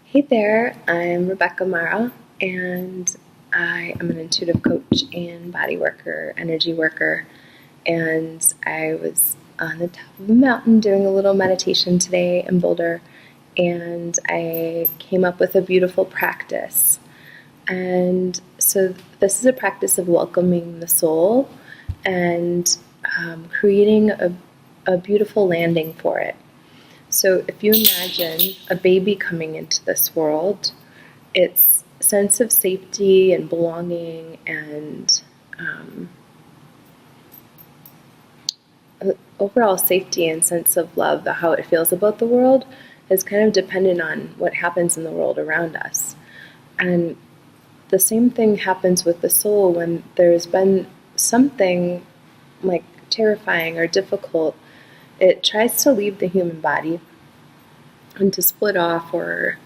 Hey there, I'm Rebecca Mara, and I am an intuitive coach and body worker, energy worker, and I was on the top of a mountain doing a little meditation today in Boulder, and I came up with a beautiful practice. And so this is a practice of welcoming the soul and creating a beautiful landing for it. So if you imagine a baby coming into this world, its sense of safety and belonging and overall safety and sense of love, how it feels about the world, is kind of dependent on what happens in the world around us. And the same thing happens with the soul when there's been something like terrifying or difficult. It tries to leave the human body and to split off or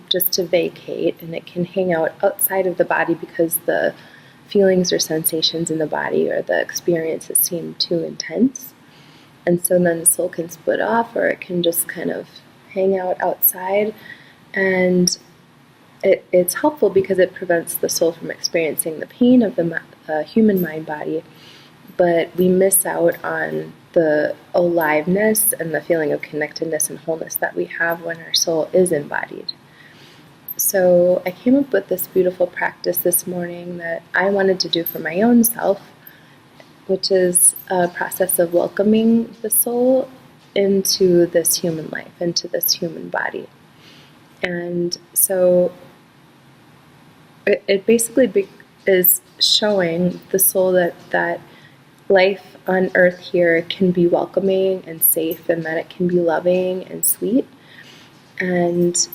just to vacate, and it can hang out outside of the body because the feelings or sensations in the body or the experiences seem too intense. And so then the soul can split off, or it can just kind of hang out outside. And it's helpful because it prevents the soul from experiencing the pain of the human mind body, but we miss out on the aliveness and the feeling of connectedness and wholeness that we have when our soul is embodied. So I came up with this beautiful practice this morning that I wanted to do for my own self, which is a process of welcoming the soul into this human life, into this human body. And so it basically is showing the soul that life on earth here can be welcoming and safe, and that it can be loving and sweet. And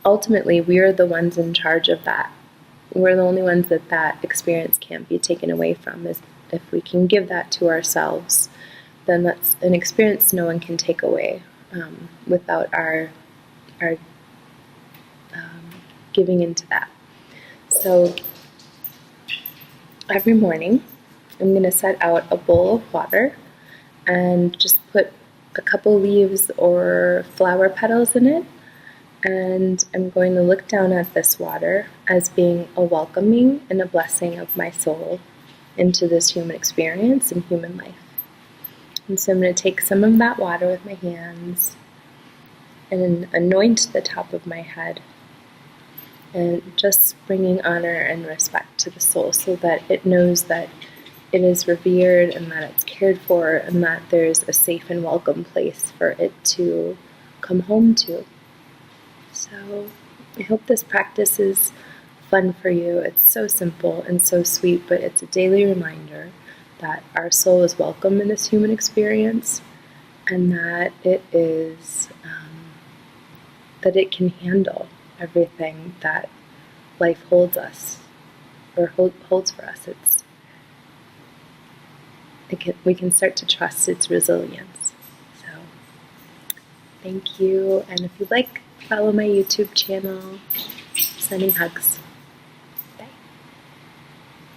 ultimately, we are the ones in charge of that. We're the only ones that experience can't be taken away from. Is if we can give that to ourselves, then that's an experience no one can take away without our giving into that. So every morning, I'm going to set out a bowl of water and just put a couple leaves or flower petals in it. And I'm going to look down at this water as being a welcoming and a blessing of my soul into this human experience and human life. And so I'm going to take some of that water with my hands and anoint the top of my head, and just bringing honor and respect to the soul so that it knows that it is revered and that it's cared for and that there's a safe and welcome place for it to come home to. So I hope this practice is fun for you. It's so simple and so sweet, but it's a daily reminder that our soul is welcome in this human experience, and that it is that it can handle everything that life holds us or holds for us. We can start to trust its resilience. So thank you, and if you'd like, follow my YouTube channel. Sending hugs.